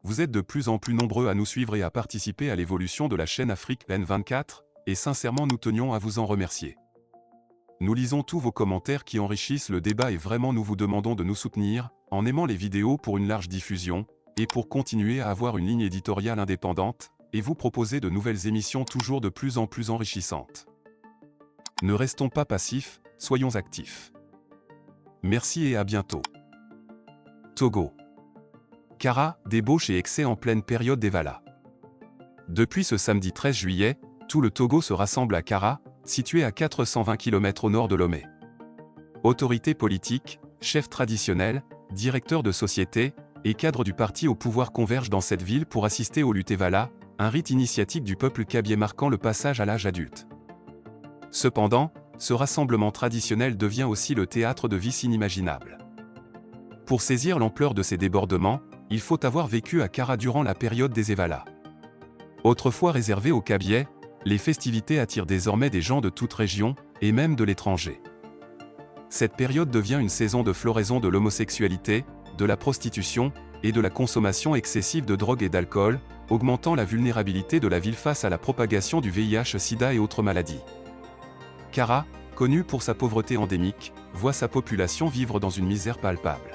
Vous êtes de plus en plus nombreux à nous suivre et à participer à l'évolution de la chaîne Afrique N24, et sincèrement nous tenions à vous en remercier. Nous lisons tous vos commentaires qui enrichissent le débat et vraiment nous vous demandons de nous soutenir, en aimant les vidéos pour une large diffusion, et pour continuer à avoir une ligne éditoriale indépendante, et vous proposer de nouvelles émissions toujours de plus en plus enrichissantes. Ne restons pas passifs, soyons actifs. Merci et à bientôt. Togo. Kara, débauche et excès en pleine période d'Evala. Depuis ce samedi 13 juillet, tout le Togo se rassemble à Kara, situé à 420 km au nord de Lomé. Autorités politiques, chefs traditionnels, directeurs de sociétés et cadres du parti au pouvoir convergent dans cette ville pour assister au Lutevala, un rite initiatique du peuple kabyé marquant le passage à l'âge adulte. Cependant, ce rassemblement traditionnel devient aussi le théâtre de vices inimaginables. Pour saisir l'ampleur de ces débordements, il faut avoir vécu à Kara durant la période des Evala. Autrefois réservées aux Kabyais, les festivités attirent désormais des gens de toute région, et même de l'étranger. Cette période devient une saison de floraison de l'homosexualité, de la prostitution, et de la consommation excessive de drogue et d'alcool, augmentant la vulnérabilité de la ville face à la propagation du VIH-Sida et autres maladies. Kara, connue pour sa pauvreté endémique, voit sa population vivre dans une misère palpable.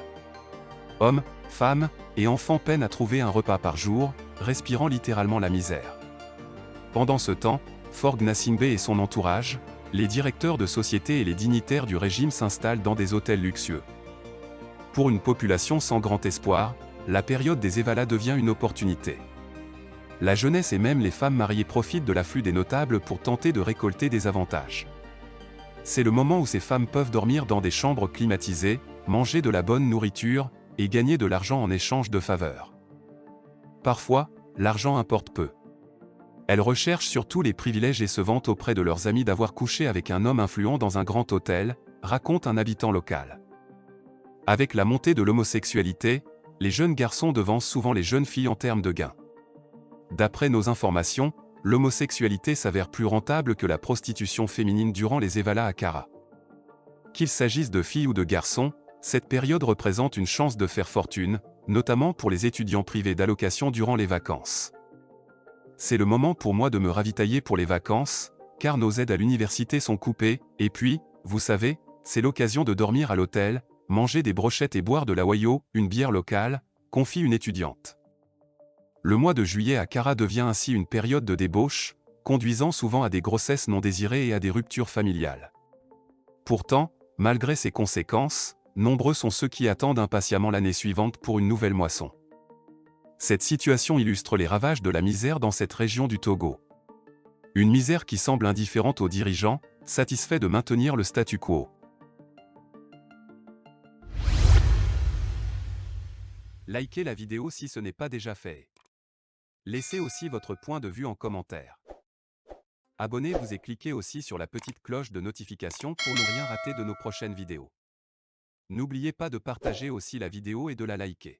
Hommes, femmes et enfants peinent à trouver un repas par jour, respirant littéralement la misère. Pendant ce temps, Fort Gnassingbé et son entourage, les directeurs de société et les dignitaires du régime s'installent dans des hôtels luxueux. Pour une population sans grand espoir, la période des Evala devient une opportunité. La jeunesse et même les femmes mariées profitent de l'afflux des notables pour tenter de récolter des avantages. C'est le moment où ces femmes peuvent dormir dans des chambres climatisées, manger de la bonne nourriture, et gagner de l'argent en échange de faveurs. Parfois, l'argent importe peu. Elles recherchent surtout les privilèges et se vantent auprès de leurs amis d'avoir couché avec un homme influent dans un grand hôtel, raconte un habitant local. Avec la montée de l'homosexualité, les jeunes garçons devancent souvent les jeunes filles en termes de gains. D'après nos informations, l'homosexualité s'avère plus rentable que la prostitution féminine durant les Evala à Kara. Qu'il s'agisse de filles ou de garçons, cette période représente une chance de faire fortune, notamment pour les étudiants privés d'allocation durant les vacances. C'est le moment pour moi de me ravitailler pour les vacances, car nos aides à l'université sont coupées, et puis, vous savez, c'est l'occasion de dormir à l'hôtel, manger des brochettes et boire de la wayo, une bière locale, confie une étudiante. Le mois de juillet à Kara devient ainsi une période de débauche, conduisant souvent à des grossesses non désirées et à des ruptures familiales. Pourtant, malgré ces conséquences, nombreux sont ceux qui attendent impatiemment l'année suivante pour une nouvelle moisson. Cette situation illustre les ravages de la misère dans cette région du Togo. Une misère qui semble indifférente aux dirigeants, satisfaits de maintenir le statu quo. Likez la vidéo si ce n'est pas déjà fait. Laissez aussi votre point de vue en commentaire. Abonnez-vous et cliquez aussi sur la petite cloche de notification pour ne rien rater de nos prochaines vidéos. N'oubliez pas de partager aussi la vidéo et de la liker.